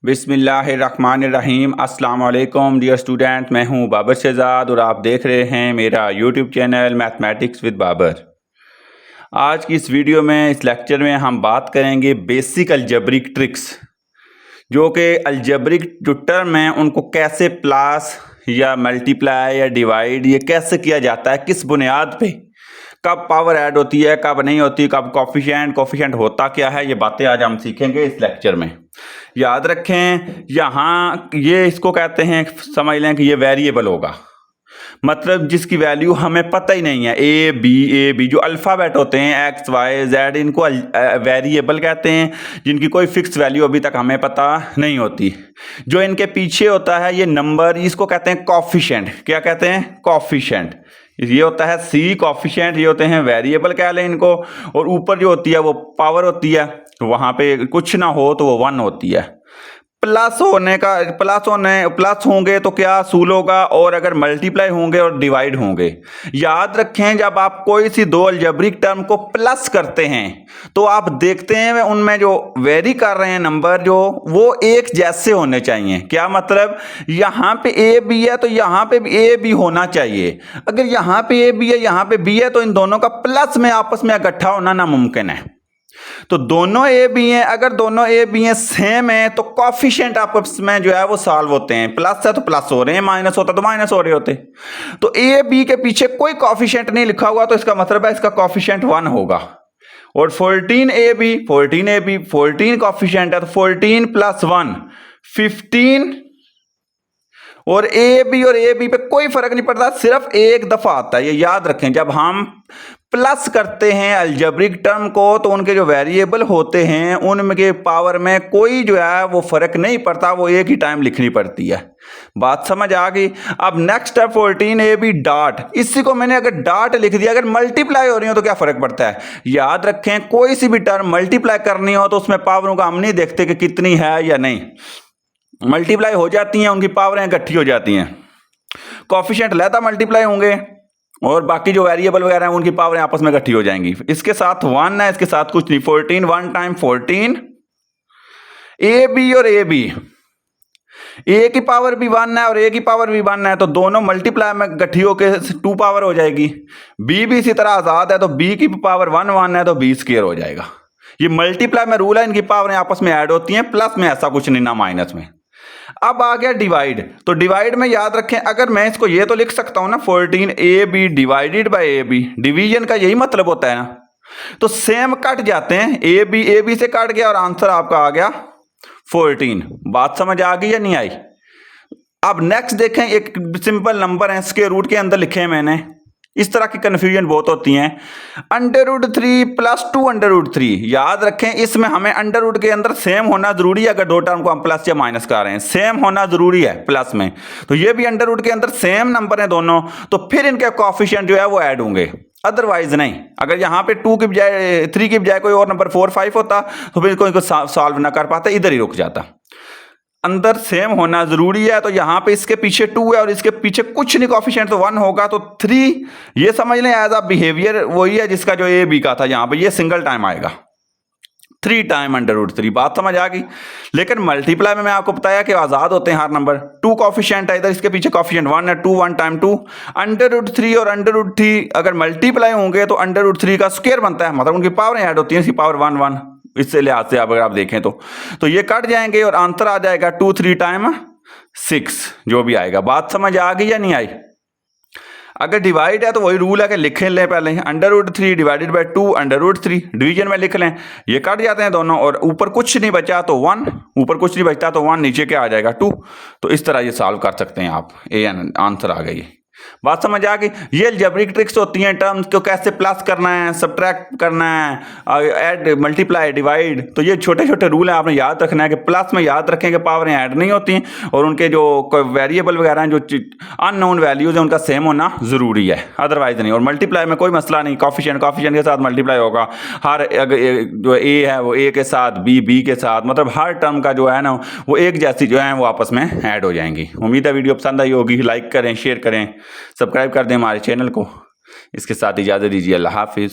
बिस्मिल्लाहिर्रहमानिर्रहीम। अस्सलाम वालेकुम डियर स्टूडेंट, मैं हूं बाबर शहजाद और आप देख रहे हैं मेरा YouTube channel mathematics with Babar. आज की इस वीडियो में, इस लेक्चर में हम बात करेंगे बेसिक अलजेब्रिक ट्रिक्स, जो कि अलजेब्रिक जो टर्म हैं उनको कैसे प्लस या मल्टीप्लाई या डिवाइड ये कैसे किया जाता है, किस बुनियाद पे, कब पावर ऐड होती है, कब नहीं होती, कब कोफिशिएंट होता क्या है, ये बातें आज हम सीखेंगे इस लेक्चर में। याद रखें, यहाँ ये इसको कहते हैं, समझ लें कि ये वेरिएबल होगा, मतलब जिसकी वैल्यू हमें पता ही नहीं है। ए बी जो अल्फ़ाबेट होते हैं एक्स वाई जेड, इनको वेरिएबल कहते हैं, जिनकी कोई फिक्स वैल्यू अभी तक हमें पता नहीं होती। जो इनके पीछे होता है ये नंबर, इसको कहते हैं कोफिशिएंट। क्या कहते हैं? कोफिशिएंट। ये होता है सी कोफिशिएंट, ये होते हैं वेरिएबल कह लें इनको। और ऊपर जो होती है वो पावर होती है, वहाँ पे कुछ ना हो तो वो 1 होती है। प्लस होंगे तो क्या असूल होगा, और अगर मल्टीप्लाई होंगे और डिवाइड होंगे। याद रखें, जब आप कोई सी दो अलजेब्रिक टर्म को प्लस करते हैं तो आप देखते हैं उनमें जो वेरी कर रहे हैं नंबर, जो वो एक जैसे होने चाहिए। क्या मतलब? यहाँ पे ए बी है तो यहाँ पे भी ए बी होना चाहिए। अगर यहाँ पे ए बी है, यहाँ पे बी है, तो इन दोनों का प्लस में आपस में इकट्ठा होना नामुमकिन है। तो दोनों ए बी हैं, अगर दोनों ए बी हैं सेम है तो कोफिशिएंट आपस में जो है वो सॉल्व होते हैं। प्लस है तो प्लस हो रहे हैं, माइनस होता तो माइनस हो रहे होते। तो ए बी के पीछे कोई कोफिशिएंट नहीं लिखा हुआ, तो इसका मतलब है इसका कोफिशिएंट 1 होगा। और 14 कोफिशिएंट है, तो 14 + 1 15। और ए बी पे कोई फर्क नहीं पड़ता, सिर्फ एक दफा आता है। ये याद रखें, जब हम प्लस करते हैं अलजेब्रिक टर्म को तो उनके जो वेरिएबल होते हैं उनके पावर में कोई जो है वो फर्क नहीं पड़ता, वो एक ही टाइम लिखनी पड़ती है। बात समझ आ गई? अब नेक्स्ट है 14ab डॉट। इसी को मैंने अगर डॉट लिख दिया, अगर मल्टीप्लाई हो रही हो तो क्या फर्क पड़ता है? याद रखें, कोई सी भी टर्म मल्टीप्लाई करनी हो तो उसमें पावरों का हम नहीं देखते कि कितनी है या नहीं, मल्टीप्लाई हो जाती हैं, उनकी पावरें इकट्ठी हो जाती हैं। कोफिशिएंट लहदा मल्टीप्लाई होंगे और बाकी जो वेरिएबल वगैरह हैं उनकी पावरें आपस में इकट्ठी हो जाएंगी। इसके साथ 1 है, इसके साथ कुछ नहीं। 14 1 टाइम 14। ए बी और ए बी, ए की पावर भी 1 है और ए की पावर भी 1 है, तो दोनों मल्टीप्लाई में इकट्ठी होकर 2 पावर हो जाएगी। बी भी इसी तरह आजाद है, तो बी की पावर 1 1 है, तो बी स्क्वायर हो जाएगा। ये मल्टीप्लाई में रूल है, इनकी पावरें आपस में ऐड होती हैं, प्लस में ऐसा कुछ नहीं, ना माइनस में। अब आ गया डिवाइड। तो डिवाइड में याद रखें, अगर मैं इसको ये तो लिख सकता हूं ना, 14ab divided by A B. Division का यही मतलब होता है ना। तो सेम कट जाते हैं, ए बी से कट गया और आंसर आपका आ गया 14। बात समझ आ गई या नहीं आई? अब नेक्स्ट देखें, एक सिंपल नंबर है, स्क्वायर रूट के अंदर लिखे हैं मैंने। इस तरह की कंफ्यूजन बहुत होती हैं। √3 + 2√3। याद रखें, इसमें हमें अंडर रूट के अंदर सेम होना जरूरी है। अगर दो टर्म को हम प्लस या माइनस कर रहे हैं, सेम होना जरूरी है प्लस में। तो ये भी अंडर रूट के अंदर सेम नंबर हैं दोनों, तो फिर इनके कोफिशिएंट जो है वो ऐड होंगे, अदरवाइज नहीं। अगर यहाँ पे 2 की बजाय 3 की बजाय कोई और नंबर 4 5 होता तो फिर कोई सॉल्व ना कर पाता, इधर ही रुक जाता। अंदर सेम होना जरूरी है, तो यहां पे इसके पीछे 2 है और इसके पीछे कुछ नहीं, कोफिशिएंट तो 1 होगा, तो 3 ये समझ लें एज अ बिहेवियर वही है जिसका जो ए बी का था। यहां पे ये सिंगल टाइम आएगा, 3 टाइम √3। बात समझ आ गई? लेकिन मल्टीप्लाई में मैं आपको बताया कि आजाद होते हैं हर नंबर। 2 कोफिशिएंट है, इधर इसके पीछे कोफिशिएंट 1 है, 2 1 टाइम 2। √3 और √3 अगर मल्टीप्लाई होंगे तो √3 का स्क्वायर बनता है, मतलब उनकी पावरें ऐड होती हैं, इसकी पावर 1 1। इससे लिहाज से अगर आप देखें तो ये कट जाएंगे और आंसर आ जाएगा 2 3 टाइम 6, जो भी आएगा। बात समझ आ गई या नहीं आई? अगर डिवाइड है तो वही रूल है कि लिख लें पहले, √3 डिवाइडेड बाय 2 √3। डिवीजन में लिख लें, ये कट जाते हैं दोनों, और ऊपर कुछ नहीं बचा तो 1, ऊपर कुछ नहीं बचता तो 1, नीचे क्या आ जाएगा 2। तो इस तरह ये सॉल्व कर सकते हैं आप, आंसर आ गई। बात समझ आ गई? ये अलजेब्रिक ट्रिक्स होती हैं, टर्म्स को कैसे प्लस करना है, सब्ट्रैक्ट करना है, ऐड मल्टीप्लाई डिवाइड। तो ये छोटे छोटे रूल हैं, आपने याद रखना है कि प्लस में याद रखें कि पावरें ऐड नहीं होती हैं, और उनके जो वेरिएबल वगैरह हैं, जो अननोन वैल्यूज हैं, उनका सेम होना जरूरी है, अदरवाइज नहीं। और मल्टीप्लाई में कोई मसला नहीं, कोफिशिएंट के साथ मल्टीप्लाई होगा। हर जो ए है वो ए के साथ, बी के साथ, मतलब हर टर्म का जो है ना वो एक जैसी जो है वो आपस में ऐड हो जाएंगी। उम्मीद है वीडियो पसंद आई होगी। लाइक करें, शेयर करें, सब्सक्राइब कर दें हमारे चैनल को। इसके साथ इजाज़त दीजिए। अल्लाह हाफिज़।